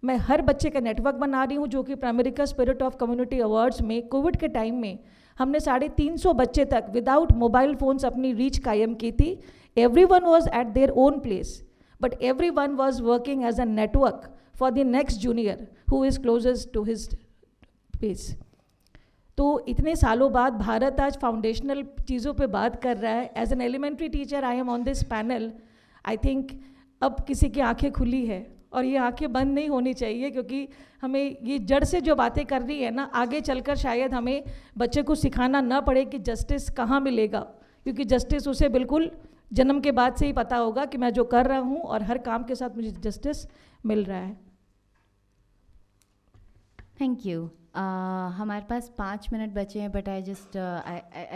मैं हर बच्चे का नेटवर्क बना रही हूँ, जो कि primary spirit of community awards में कोविड के टाइम में हमने 350 बच्चे तक विदाउट मोबाइल फ़ोन्स अपनी रीच कायम की थी. Every one was at their own place, but everyone was working as a network for the next junior who is closest to his base. तो इतने सालों बाद भारत आज फाउंडेशनल चीज़ों पे बात कर रहा है. As an elementary teacher I am on this panel. I think अब किसी की आंखें खुली है और ये आंखें बंद नहीं होनी चाहिए, क्योंकि हमें ये जड़ से जो बातें कर रही है ना, आगे चलकर शायद हमें बच्चे को सिखाना ना पड़े कि जस्टिस कहाँ मिलेगा, क्योंकि जस्टिस उसे बिल्कुल जन्म के बाद से ही पता होगा कि मैं जो कर रहा हूँ और हर काम के साथ मुझे जस्टिस मिल रहा है. Thank you. हमारे पास 5 मिनट बचे हैं, but I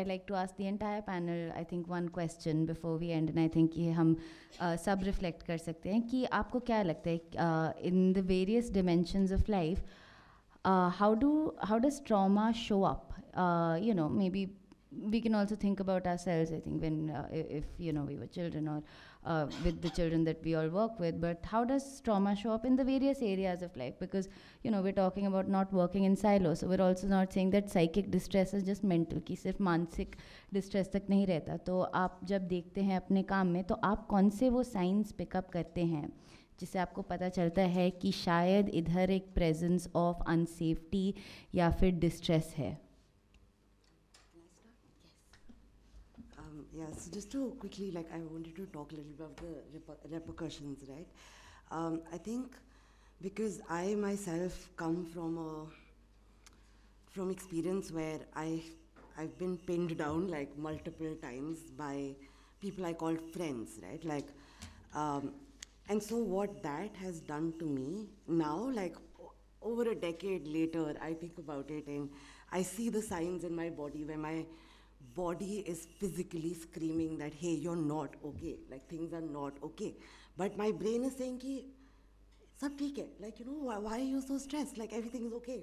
like to ask the entire panel I think one question before we end. And I think ये हम सब रिफ्लेक्ट कर सकते हैं कि आपको क्या लगता है in the various dimensions of life, how does trauma show up? You know, maybe we can also think about ourselves, I think, when if you know we were children, or with the children that we all work with. But how does trauma show up in the various areas of life? Because you know, we're talking about not working in silos, so we're also not saying that psychic distress is just mental, कि सिर्फ मानसिक distress तक नहीं रहता. तो आप जब देखते हैं अपने काम में, तो आप कौन से वो साइंस पिकअप करते हैं जिससे आपको पता चलता है कि शायद इधर एक प्रेजेंस ऑफ अनसेफ्टी या फिर डिस्ट्रेस है? Yeah, so just to quickly, like, I wanted to talk a little bit about the repercussions, right? I think because I myself come from experience where I've been pinned down like multiple times by people I called friends, right? Like, and so what that has done to me now, like over a decade later, I think about it and I see the signs in my body where my body is physically screaming that, hey, you're not okay, like things are not okay, but my brain is saying ki sab theek hai, like, you know, why are you so stressed, like everything is okay,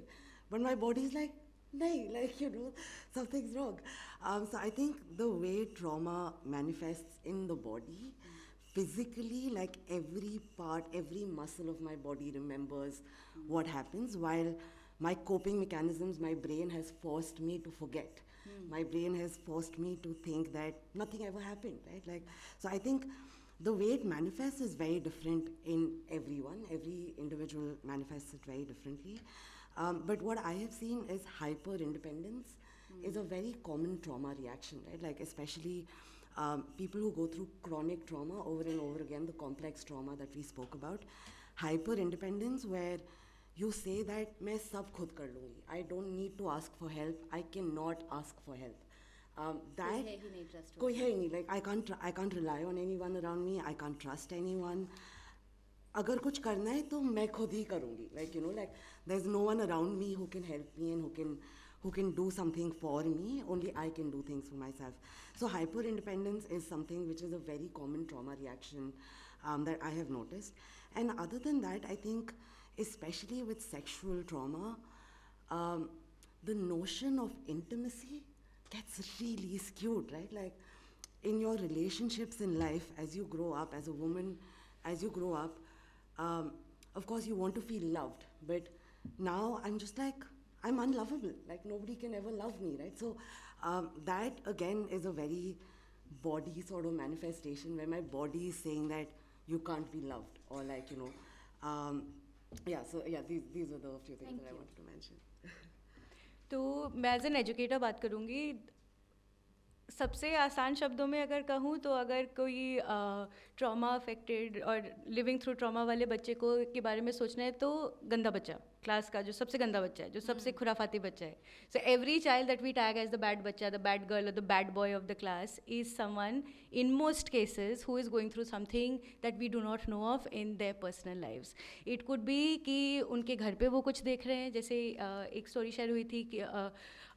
but my body is like, nahi, like, you know, something's wrong. So I think the way trauma manifests in the body physically, like every part, every muscle of my body remembers what happens, while my coping mechanisms, my brain has forced me to forget. My brain has forced me to think that nothing ever happened, right? Like, so I think the way it manifests is very different in everyone. Every individual manifests it very differently. But what I have seen is hyper-independence is a very common trauma reaction, right? Like, especially people who go through chronic trauma over and over again, the complex trauma that we spoke about. Hyper-independence, where you say that मैं सब खुद कर लूँगी, I don't need to ask for help, I cannot ask for help. That कोई है ही नहीं, like I can't rely on anyone around me, I can't trust anyone. अगर कुछ करना है तो मैं खुद ही करूँगी, like, you know, like there's no one around me who can help me and who can do something for me, only I can do things for myself. So hyper independence is something which is a very common trauma reaction that I have noticed. And other than that, I think especially with sexual trauma, the notion of intimacy gets really skewed, right? Like, in your relationships in life, as you grow up, as a woman, as you grow up, of course you want to feel loved, but now I'm just like, I'm unlovable, like nobody can ever love me, right? So that again is a very body sort of manifestation, where my body is saying that you can't be loved, or like, you know, yeah, so yeah, these are the few things that I wanted to mention. तो मैं as an educator बात करूँगी. सबसे आसान शब्दों में अगर कहूँ तो अगर कोई ट्रॉमा अफेक्टेड और लिविंग थ्रू ट्रॉमा वाले बच्चे को के बारे में सोचना है, तो गंदा बच्चा क्लास का, जो सबसे गंदा बच्चा है, जो सबसे खुराफाती बच्चा है. So every child that we tag as the bad बच्चा, द बैड गर्ल और the bad boy of the class is someone in most cases who is going through something that we do not know of in their personal lives. It could be कि उनके घर पे वो कुछ देख रहे हैं, जैसे एक स्टोरी शेयर हुई थी कि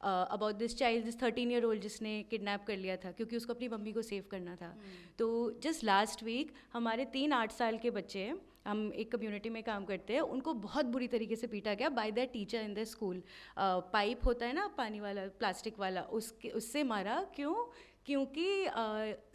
about this child, this 13-year-old जिसने किडनैप कर लिया था क्योंकि उसको अपनी मम्मी को सेव करना था। तो जस्ट लास्ट वीक हमारे 3 8 साल के बच्चे हैं, हम एक कम्युनिटी में काम करते हैं, उनको बहुत बुरी तरीके से पीटा गया by the teacher in the school. Pipe होता है ना पानी वाला, प्लास्टिक वाला, उससे मारा। क्यों? क्योंकि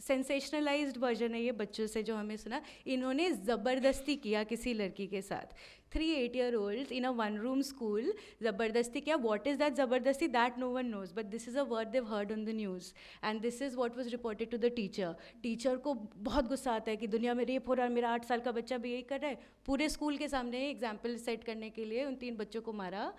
सेंसेशनलाइज्ड वर्जन है ये बच्चों से जो हमें सुना, इन्होंने ज़बरदस्ती किया किसी लड़की के साथ। 3 8-year-olds in a one-room school, ज़बरदस्ती किया। What is that ज़बरदस्ती? That no one knows, but this is a word they've heard on the news, and this is what was reported to the teacher. Teacher को बहुत गुस्सा आता है कि दुनिया में रेप हो रहा है, मेरा 8 साल का बच्चा भी यही कर रहा है। पूरे स्कूल के सामने एग्जाम्पल सेट करने के लिए उन 3 बच्चों को मारा।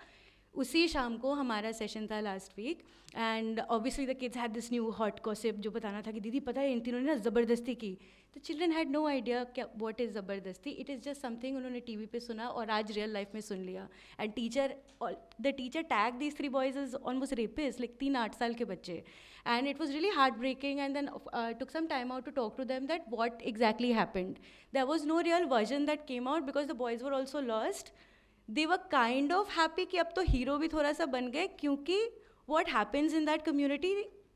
उसी शाम को हमारा सेशन था last week, and obviously the kids had this new hot gossip जो बताना था कि दीदी पता है इन तीनों ने ना ज़बरदस्ती की। तो चिल्ड्रन हैड नो आइडिया क्या व्हाट इज़ ज़बरदस्ती। इट इज़ जस्ट समथिंग उन्होंने टीवी पे सुना और आज रियल लाइफ में सुन लिया। And the teacher tag these 3 boys is almost rapist, like 3 8 साल के बच्चे। And it was really heart breaking, and then took some time out to talk to them that what exactly happened. There was no real version that came out because the boys were also lost. They were kind of happy कि अब तो hero भी थोड़ा सा बन गए, क्योंकि what happens in that community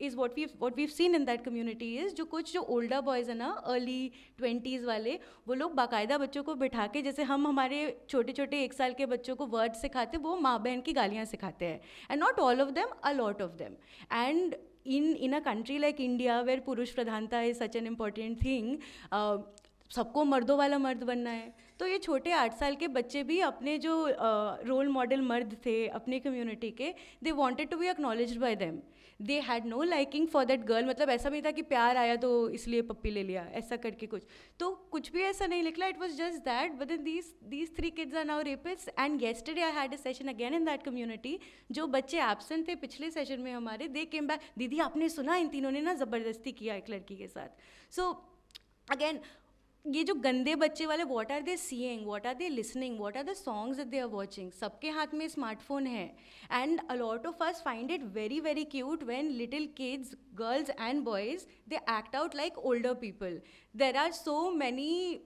is what we've seen in that community is जो कुछ जो older boys है ना, early 20s वाले, वो लोग बाकायदा बच्चों को बिठा के, जैसे हम हमारे छोटे छोटे 1 साल के बच्चों को वर्ड सिखाते, वो माँ बहन की गालियाँ सिखाते हैं। And not all of them, a lot of them. And in a country like India where पुरुष प्रधानता is such an important thing, सबको मर्दों वाला मर्द बनना है, तो ये छोटे 8 साल के बच्चे भी अपने जो रोल मॉडल मर्द थे अपने कम्युनिटी के, they wanted to be acknowledged by them. They had no liking for that girl, मतलब ऐसा भी था कि प्यार आया तो इसलिए पप्पी ले लिया, ऐसा करके कुछ भी ऐसा नहीं निकला। It was just that, but then these 3 kids are now rapists, and yesterday I had a session again in that community। जो बच्चे एब्सेंट थे पिछले सेशन में हमारे, दे केम बैक, दीदी आपने सुना इन तीनों ने ना ज़बरदस्ती किया एक लड़की के साथ। सो अगेन ये जो गंदे बच्चे वाले, what are they seeing, what are they listening, what are the songs that they are watching. सबके हाथ में स्मार्टफोन है, and a lot of us find it very very cute when little kids, girls and boys, they act out like older people. There are so many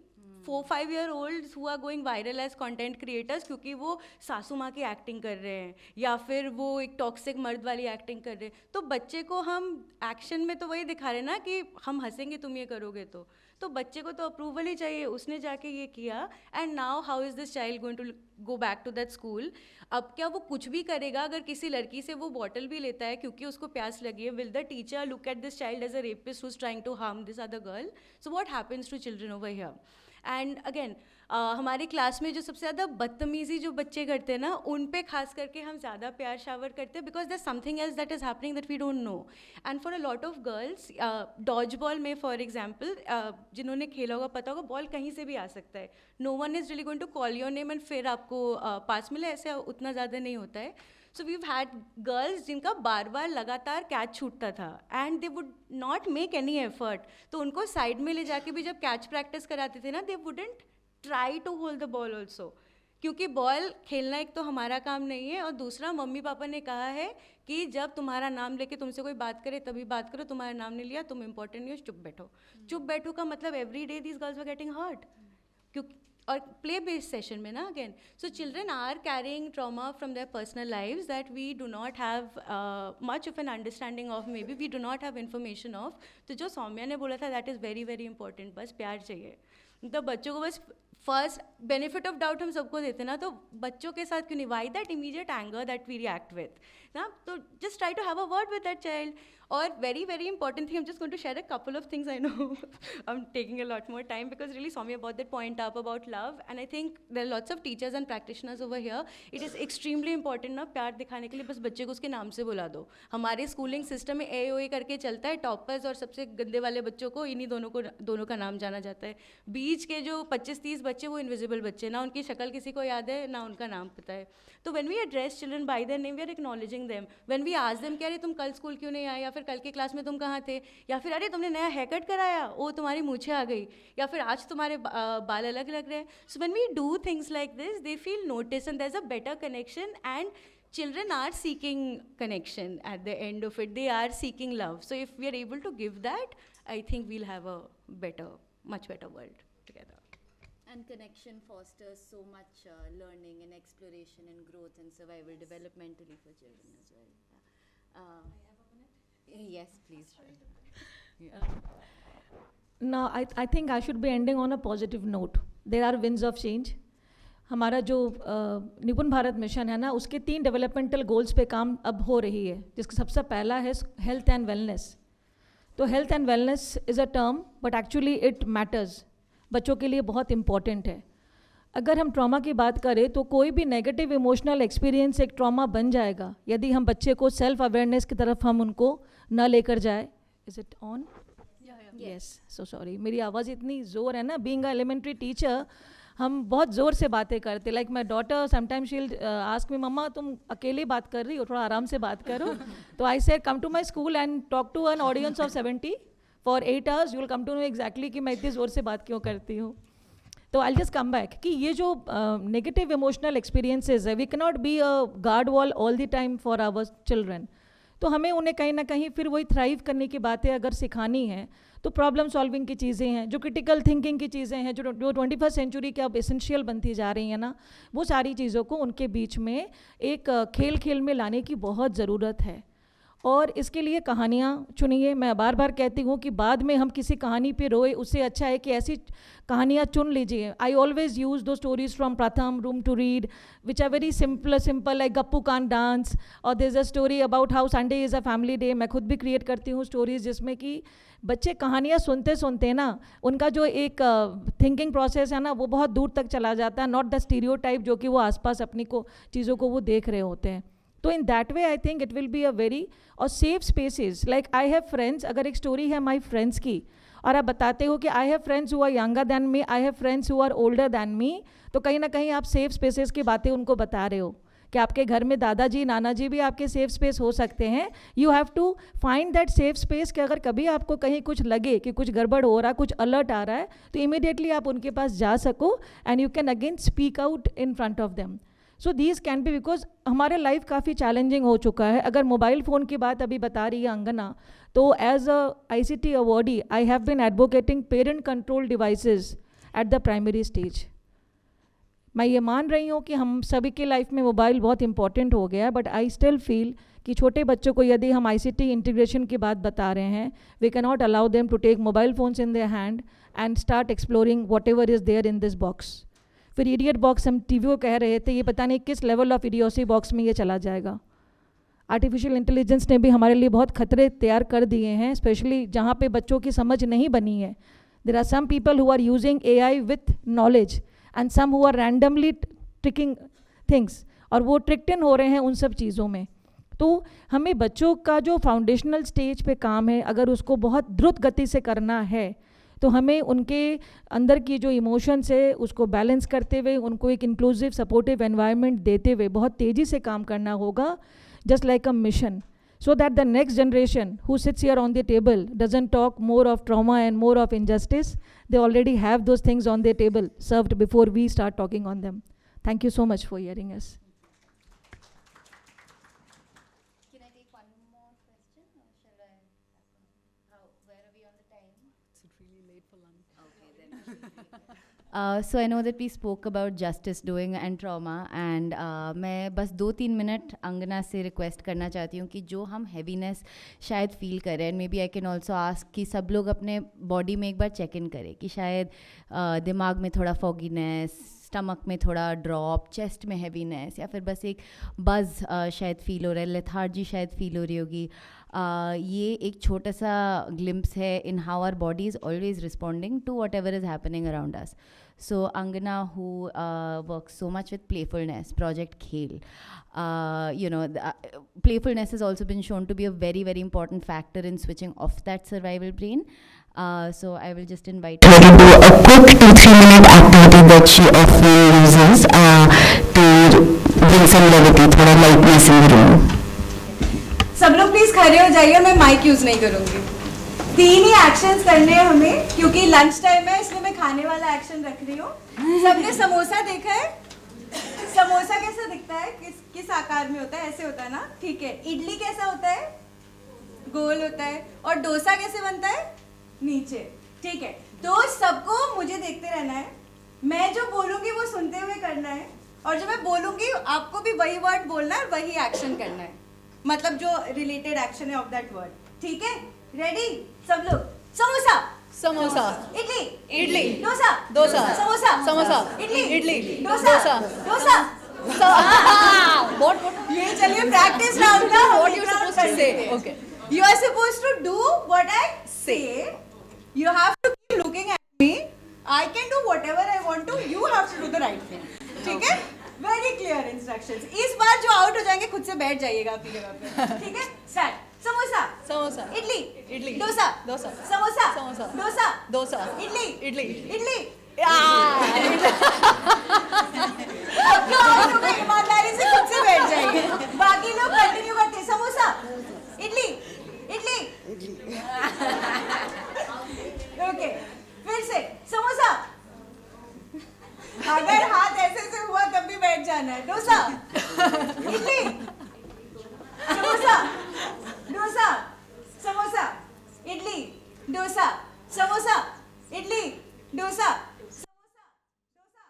4-5-year-olds who are going viral as content creators क्योंकि वो सासू माँ की acting कर रहे हैं या फिर वो एक टॉक्सिक मर्द वाली एक्टिंग कर रहे हैं। तो बच्चे को हम एक्शन में तो वही दिखा रहे हैं ना कि हम हंसेंगे तुम ये करोगे, तो बच्चे को तो अप्रूवल ही चाहिए, उसने जाके ये किया। And now how is this child going to go back to that school? अब क्या वो कुछ भी करेगा? अगर किसी लड़की से वो बॉटल भी लेता है क्योंकि उसको प्यास लगी है, will the teacher look at this child as a rapist who is trying to harm this other girl? So what happens to children over here? And again हमारे क्लास में जो सबसे ज़्यादा बदतमीज़ी जो बच्चे करते हैं ना, उन पे खास करके हम ज़्यादा प्यार शावर करते हैं, because there something else that is happening that we don't know. And for a lot of girls, dodge ball में फॉर एग्जाम्पल, जिन्होंने खेला होगा पता होगा, बॉल कहीं से भी आ सकता है। No one is really going to call your name and फिर आपको पास मिले, ऐसे उतना ज़्यादा नहीं होता है। सो वीव हैड गर्ल्स जिनका बार बार लगातार कैच छूटता था, and they would not make any effort. तो उनको साइड में ले जाके भी जब कैच प्रैक्टिस कराते थे ना, they wouldn't try to hold the ball also, क्योंकि बॉल खेलना एक तो हमारा काम नहीं है, और दूसरा मम्मी पापा ने कहा है कि जब तुम्हारा नाम लेके तुमसे कोई बात करे तभी बात करो, तुम्हारा नाम नहीं लिया तुम इंपॉर्टेंट नहीं हो, चुप बैठो। चुप बैठो का मतलब every day these girls were getting hurt, क्योंकि और प्ले बेस्ड सेशन में ना again. So children are carrying trauma from their personal lives that we do not have much of an understanding of, maybe we do not have information of. तो जो सौम्या ने बोला था that is very very important, बस प्यार चाहिए। तो बच्चों को बस फर्स्ट बेनिफिट ऑफ डाउट हम सबको देते ना, तो बच्चों के साथ क्यों नहीं? Why that immediate anger that we react with ना, तो just try to have a word with that child. और very very important thing, I'm just going to share a couple of things. I know I'm taking a lot more time because really Soumya brought that point up about love, and I think there are lots of teachers and practitioners over here. It is extremely important ना, प्यार दिखाने के लिए बस बच्चे को उसके नाम से बुला दो। हमारे स्कूलिंग सिस्टम में AOA करके चलता है, टॉपर्स और सबसे गंदे वाले बच्चों को इन्हीं दोनों का नाम जाना जाता है। बीच के जो 25-30 बच्चे वो इनविजिबल बच्चे, ना उनकी शक्ल किसी को याद है ना उनका नाम पता है। तो when we address children by their name, we are acknowledging them. When we ask them कि अरे तुम कल स्कूल क्यों नहीं आए, या फिर कल के क्लास में तुम कहाँ थे, या फिर अरे तुमने नया हेयर कट कराया, ओ तुम्हारी मूछें आ गई, या फिर आज तुम्हारे बाल अलग लग रहे हैं। So when we do things like this, they feel notice and there is a better connection, and children are seeking connection at the end of it. They are seeking love. So if we are able to give that, I think we'll have a better, much better world together. And connection fosters so much learning and exploration and growth and survival developmentally for children as well. Yeah. Yes, please. Now, I think I should be ending on a positive note. There are winds of change. हमारा जो निपुण Bharat mission है ना, उसके 3 developmental goals पे काम अब हो रही है, जिसका सबसे पहला है हेल्थ एंड वेलनेस. तो health and wellness is a term, but actually it matters, बच्चों के लिए बहुत इम्पॉर्टेंट है. अगर हम ट्रॉमा की बात करें तो कोई भी नेगेटिव इमोशनल एक्सपीरियंस एक ट्रॉमा बन जाएगा यदि हम बच्चे को सेल्फ अवेयरनेस की तरफ हम उनको न लेकर जाए. Is it on? Yes, so sorry, मेरी आवाज़ इतनी ज़ोर है ना. बीइंग अ एलिमेंट्री टीचर हम बहुत ज़ोर से बातें करते. Like my daughter sometime she will ask me, मम्मा तुम अकेले बात कर रही हो, थोड़ा आराम से बात करो. तो I said come to my school and talk to an audience of 70 for 8 hours. You will come to know exactly कि मैं इतनी ज़ोर से बात क्यों करती हूँ. तो आई जस्ट कम बैक कि ये जो नेगेटिव इमोशनल एक्सपीरियंसेस है, we can not be a guard wall all the time for our children. तो हमें उन्हें कहीं ना कहीं फिर वही थ्राइव करने की बातें अगर सिखानी है तो प्रॉब्लम सॉल्विंग की चीज़ें हैं, जो क्रिटिकल थिंकिंग की चीज़ें हैं, जो 21st सेंचुरी के अब एसेंशियल बनती जा रही हैं ना, वो सारी चीज़ों को उनके बीच में एक खेल खेल में लाने की बहुत ज़रूरत है. और इसके लिए कहानियाँ चुनिए. मैं बार बार कहती हूँ कि बाद में हम किसी कहानी पे रोए, उससे अच्छा है कि ऐसी कहानियाँ चुन लीजिए. आई ऑलवेज यूज़ दो stories from Pratham, room to read, which are very simple like Gappu can dance, और there is a story about how Sunday is a family day. मैं खुद भी क्रिएट करती हूँ स्टोरीज जिसमें कि बच्चे कहानियाँ सुनते सुनते ना उनका जो एक थिंकिंग प्रोसेस है ना वो बहुत दूर तक चला जाता है, नॉट द स्टीरियोटाइप जो कि वो आसपास अपनी को चीज़ों को वो देख रहे होते हैं. तो in that way I think it will be a very और safe spaces. Like I have friends, अगर एक स्टोरी है माई फ्रेंड्स की और आप बताते हो कि I have friends who are younger than me, I have friends who are older than me, तो कहीं ना कहीं आप सेफ स्पेसेस की बातें उनको बता रहे हो कि आपके घर में दादाजी नानाजी भी आपके सेफ स्पेस हो सकते हैं. You have to find that safe space कि अगर कभी आपको कहीं कुछ लगे कि कुछ गड़बड़ हो रहा है, कुछ अलर्ट आ रहा है, तो इमीडिएटली आप उनके पास जा सको and you can again speak out in front of them. So these can be, because हमारे लाइफ काफ़ी चैलेंजिंग हो चुका है. अगर मोबाइल फ़ोन की बात अभी बता रही है अंगना, तो as a ICT awardee I have been advocating parent control devices at the primary stage. मैं ये मान रही हूँ कि हम सभी के लाइफ में मोबाइल बहुत इंपॉर्टेंट हो गया है, बट आई स्टिल फील कि छोटे बच्चों को यदि हम ICT इंटीग्रेशन की बात बता रहे हैं, we can not allow them to take mobile phones in their hand and start exploring whatever is there in this box. फिर इडियट बॉक्स हम TV को कह रहे थे, ये पता नहीं किस लेवल ऑफ इडियोसी बॉक्स में ये चला जाएगा. आर्टिफिशियल इंटेलिजेंस ने भी हमारे लिए बहुत खतरे तैयार कर दिए हैं, स्पेशली जहाँ पे बच्चों की समझ नहीं बनी है. There are some people who are using AI with knowledge and some who are randomly tricking things, और वो ट्रिक्ड इन हो रहे हैं उन सब चीज़ों में. तो हमें बच्चों का जो फाउंडेशनल स्टेज पे काम है, अगर उसको बहुत द्रुत गति से करना है तो हमें उनके अंदर की जो इमोशंस है उसको बैलेंस करते हुए उनको एक इंक्लूसिव सपोर्टिव एनवायरनमेंट देते हुए बहुत तेज़ी से काम करना होगा, just like a mission, so that the next generation who sits here on the table doesn't talk more of trauma and more of injustice. They already have those things on their table served before we start talking on them. Thank you so much for hearing us. Can I take one more question or shall I? Where are we on the time? Is it really late for lunch? Okay, then. So I know that we spoke about justice doing and trauma, and मैं बस 2-3 minute अंगना से request करना चाहती हूँ कि जो हम हैवीनेस शायद फील करें, and maybe I can also ask कि सब लोग अपने बॉडी में एक बार चेक इन करें कि शायद दिमाग में थोड़ा फॉगीनेस, स्टमक में थोड़ा ड्रॉप, चेस्ट में हैवीनेस, या फिर बस एक बज़ शायद फील हो रहा है, लेथार्जी शायद फील हो रही होगी. ये एक छोटा सा ग्लिम्प्स है in how our body is always responding to whatever is happening around us. So Angana, who works so much with playfulness, Project Khel, playfulness has also been shown to be a very, very important factor in switching off that survival brain. So I will just invite her to do a quick 2-3 minute activity that she often uses to bring some levity, थोड़ा lightness in the room. सब लोग please खड़े हो जाइए, मैं mic use नहीं करूँगी. 3 ही actions करने हैं हमें, क्योंकि लंच टाइम है इसलिए मैं खाने वाला एक्शन रख रही हूँ. सबने समोसा देखा है? समोसा कैसा दिखता है, किस आकार में होता है? ऐसे होता है ना, ठीक है. इडली कैसा होता है? गोल होता है. और डोसा कैसे बनता है? नीचे, ठीक है. तो सबको मुझे देखते रहना है, मैं जो बोलूँगी वो सुनते हुए करना है, और जब मैं बोलूँगी आपको भी वही वर्ड बोलना है, वही एक्शन करना है. मतलब जो रिलेटेड एक्शन है ऑफ दैट वर्ड, ठीक है? रेडी सब लोग? समोसा, समोसा, इडली, इडली, डोसा, डोसा, समोसा, समोसा, इडली, इडली, डोसा, डोसा। What? ये चलिए प्रैक्टिस राउंड का What you're supposed to say? Okay. You are supposed to do what I say. You have to keep looking at me. I can do whatever I want to. You have to do the right thing. ठीक है? Very clear instructions. इस बार जो out हो जाएंगे खुद से बैठ जाइएगा अपनी जगह पे. ठीक है? Start. समोसा, समोसा, इडली, इडली, डोसा, डोसा, समोसा, समोसा, डोसा, डोसा, इडली, इडली, इडली. ईमानदारी से खुद से बैठ जाएंगे. बाकी लोग कंटिन्यू करते हैं. समोसा, इडली, इडली. ओके, फिर से समोसा. अगर हाथ ऐसे से हुआ तब भी बैठ जाना है. Dosa, idli, samosa, dosa, samosa, idli, dosa, samosa, idli, dosa, samosa, dosa.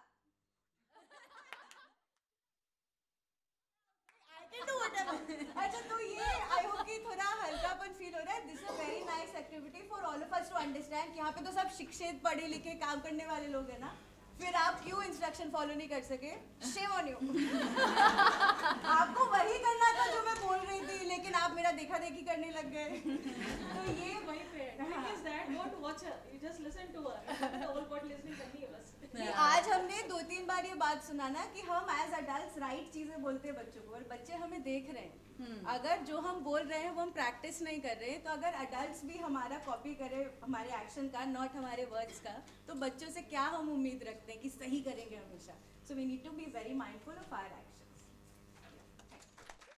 I can do whatever. अच्छा तो ये आई होप कि थोड़ा हल्कापन फील हो रहा है. This is very nice activity for all of us to understand. यहाँ पे तो सब शिक्षित पढ़े लिखे काम करने वाले लोग हैं ना, फिर आप क्यों इंस्ट्रक्शन फॉलो नहीं कर सके? Shame on you. आपको वही करना था जो मैं बोल रही थी, लेकिन आप मेरा देखा देखी करने लग गए. तो ये वही पे आज हमने 2-3 बार ये बात सुना ना कि हम एज अडल्ट्स राइट चीजें बोलते हैं बच्चों को, और बच्चे हमें देख रहे हैं. अगर जो हम बोल रहे हैं वो हम प्रैक्टिस नहीं कर रहे, तो अगर अडल्ट्स भी हमारा कॉपी करें हमारे एक्शन का, नॉट हमारे वर्ड्स का, तो बच्चों से क्या हम उम्मीद रखते हैं कि सही करेंगे हमेशा. So we need to be very mindful of our action.